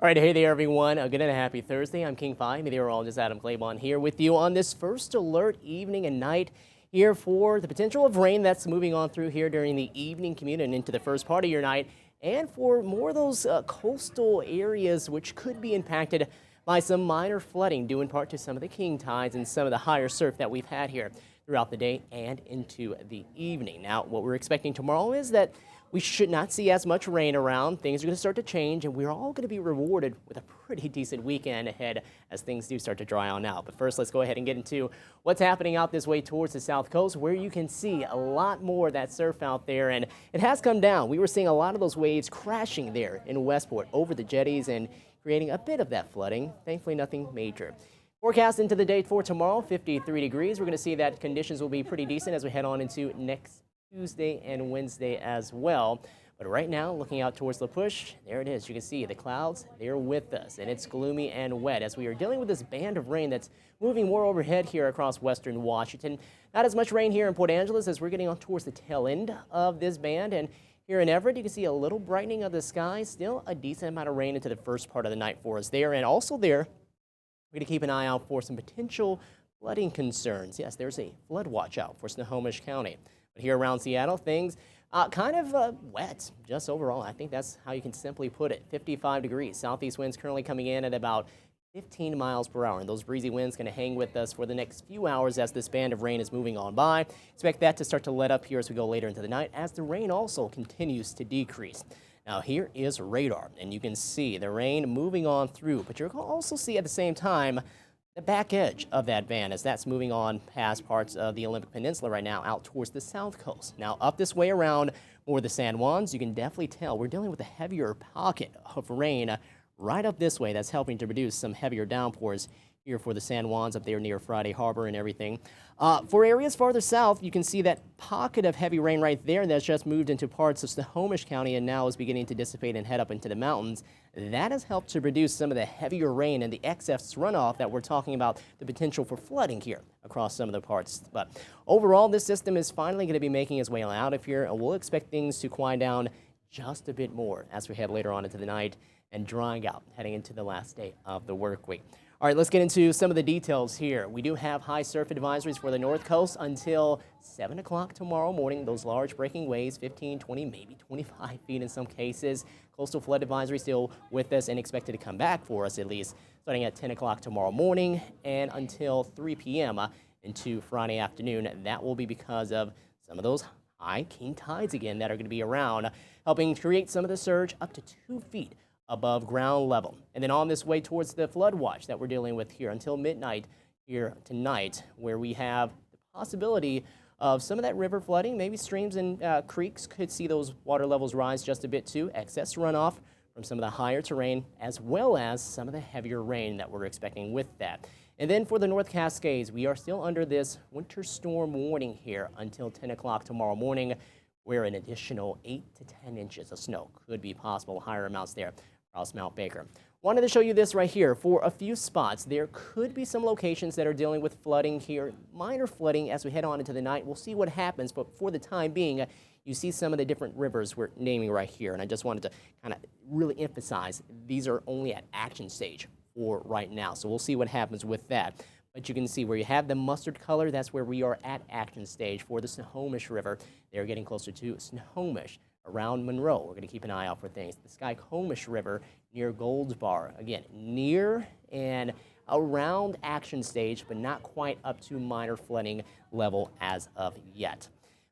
All right, hey there, everyone. Good and a happy Thursday. I'm King 5, Meteorologist Adam Claibon here with you on this first alert evening and night here for the potential of rain that's moving on through here during the evening commute and into the first part of your night, and for more of those coastal areas which could be impacted by some minor flooding due in part to some of the king tides and some of the higher surf that we've had here throughout the day and into the evening. Now, what we're expecting tomorrow is that we should not see as much rain around. Things are going to start to change, and we're all going to be rewarded with a pretty decent weekend ahead as things do start to dry on out. But first, let's go ahead and get into what's happening out this way towards the south coast, where you can see a lot more of that surf out there, and it has come down. We were seeing a lot of those waves crashing there in Westport over the jetties and creating a bit of that flooding. Thankfully, nothing major. Forecast into the day for tomorrow, 53 degrees. We're going to see that conditions will be pretty decent as we head on into next Tuesday and Wednesday as well. But right now, looking out towards La Push, there it is. You can see the clouds, they're with us, and it's gloomy and wet as we are dealing with this band of rain that's moving more overhead here across western Washington. Not as much rain here in Port Angeles as we're getting on towards the tail end of this band. And here in Everett, you can see a little brightening of the sky. Still a decent amount of rain into the first part of the night for us there. And also there, we're going to keep an eye out for some potential flooding concerns. Yes, there's a flood watch out for Snohomish County. But here around Seattle, things kind of wet, just overall. I think that's how you can simply put it. 55 degrees. Southeast winds currently coming in at about 15 miles per hour. And those breezy winds going to hang with us for the next few hours as this band of rain is moving on by. Expect that to start to let up here as we go later into the night as the rain also continues to decrease. Now here is radar, and you can see the rain moving on through, but you're going to also see at the same time the back edge of that band as that's moving on past parts of the Olympic Peninsula right now out towards the south coast. Now up this way around more the San Juans, you can definitely tell we're dealing with a heavier pocket of rain right up this way that's helping to produce some heavier downpours here for the San Juans up there near Friday Harbor and everything. For areas farther south, you can see that pocket of heavy rain right there that's just moved into parts of Snohomish County and now is beginning to dissipate and head up into the mountains. That has helped to produce some of the heavier rain and the excess runoff that we're talking about, the potential for flooding here across some of the parts. But overall, this system is finally going to be making its way out of here, and we'll expect things to quiet down just a bit more as we head later on into the night and drying out heading into the last day of the work week. All right, let's get into some of the details here. We do have high surf advisories for the North Coast until 7 o'clock tomorrow morning. Those large breaking waves, 15, 20, maybe 25 feet in some cases. Coastal flood advisory still with us and expected to come back for us at least starting at 10 o'clock tomorrow morning and until 3 p.m. Into Friday afternoon. That will be because of some of those high king tides again that are going to be around, helping create some of the surge up to 2 feet above ground level. And then on this way towards the flood watch that we're dealing with here until midnight here tonight, where we have the possibility of some of that river flooding. Maybe streams and creeks could see those water levels rise just a bit too. Excess runoff from some of the higher terrain as well as some of the heavier rain that we're expecting with that. And then for the North Cascades, we are still under this winter storm warning here until 10 o'clock tomorrow morning, where an additional 8 to 10 inches of snow could be possible, higher amounts there across Mount Baker. Wanted to show you this right here. For a few spots, there could be some locations that are dealing with flooding here, minor flooding as we head on into the night. We'll see what happens, but for the time being, you see some of the different rivers we're naming right here, and I just wanted to kind of really emphasize these are only at action stage for right now, so we'll see what happens with that. But you can see where you have the mustard color, that's where we are at action stage for the Snohomish River. They're getting closer to Snohomish. Around Monroe, we're going to keep an eye out for things. The Skykomish River near Gold's Bar, again, near and around action stage, but not quite up to minor flooding level as of yet.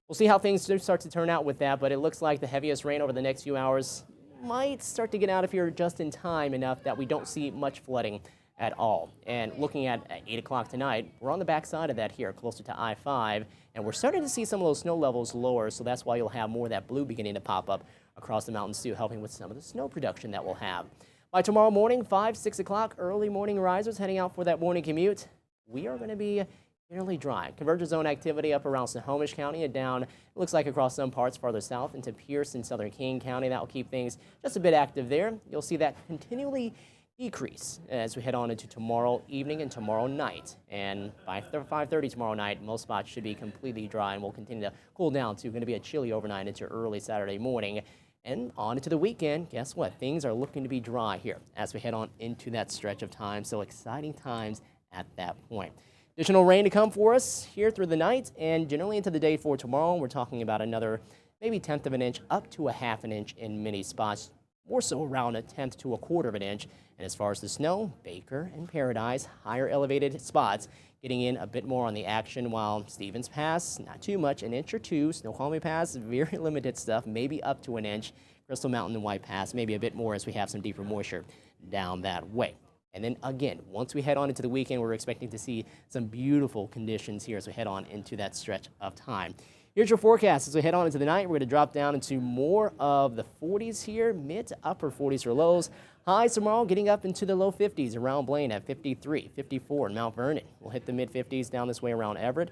We'll see how things start to turn out with that, but it looks like the heaviest rain over the next few hours might start to get out of here just in time enough that we don't see much flooding at all. And looking at 8 o'clock tonight, we're on the backside of that here, closer to I-5, and we're starting to see some of those snow levels lower, so that's why you'll have more of that blue beginning to pop up across the mountains too, helping with some of the snow production that we'll have. By tomorrow morning, 5, 6 o'clock, early morning risers heading out for that morning commute, we are going to be fairly dry. Convergence zone activity up around Snohomish County and down, it looks like across some parts farther south into Pierce and southern King County. That will keep things just a bit active there. You'll see that continually decrease as we head on into tomorrow evening and tomorrow night. And by 5:30 tomorrow night, most spots should be completely dry and will continue to cool down to going to be a chilly overnight into early Saturday morning. And on into the weekend, guess what? Things are looking to be dry here as we head on into that stretch of time. So exciting times at that point. Additional rain to come for us here through the night and generally into the day for tomorrow. We're talking about another maybe 1/10 of an inch up to a 1/2 an inch in many spots, more so around 1/10 to a 1/4 of an inch. And as far as the snow, Baker and Paradise, higher elevated spots, getting in a bit more on the action, while Stevens Pass, not too much, 1 inch or 2. Snoqualmie Pass, very limited stuff, maybe up to 1 inch. Crystal Mountain and White Pass, maybe a bit more as we have some deeper moisture down that way. And then again, once we head on into the weekend, we're expecting to see some beautiful conditions here as we head on into that stretch of time. Here's your forecast as we head on into the night. We're going to drop down into more of the 40s here, mid to upper 40s for lows. Highs tomorrow getting up into the low 50s around Blaine at 53, 54 in Mount Vernon. We'll hit the mid 50s down this way around Everett.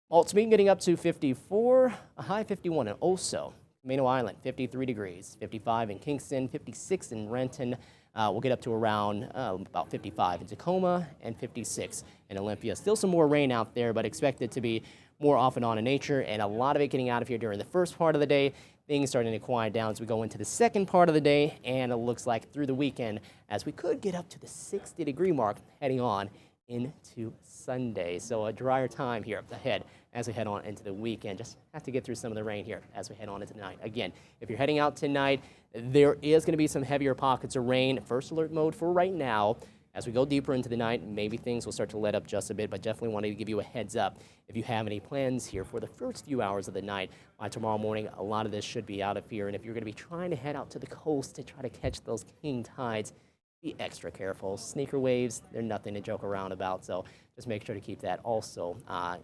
Altamont getting up to 54, a high 51 in Oso. Camino Island, 53 degrees, 55 in Kingston, 56 in Renton. We'll get up to around about 55 in Tacoma and 56 in Olympia. Still some more rain out there, but expect it to be more off and on in nature, and a lot of it getting out of here during the first part of the day. Things starting to quiet down as we go into the second part of the day, and it looks like through the weekend as we could get up to the 60-degree mark heading on into Sunday. So a drier time here up ahead as we head on into the weekend. Just have to get through some of the rain here as we head on into the night. Again, if you're heading out tonight, there is going to be some heavier pockets of rain. First alert mode for right now. As we go deeper into the night, maybe things will start to let up just a bit, but definitely wanted to give you a heads up if you have any plans here for the first few hours of the night. By tomorrow morning, a lot of this should be out of here, and if you're going to be trying to head out to the coast to try to catch those king tides, be extra careful. Sneaker waves, they're nothing to joke around about, so just make sure to keep that also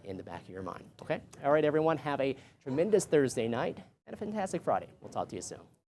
in the back of your mind, okay? All right, everyone, have a tremendous Thursday night and a fantastic Friday. We'll talk to you soon.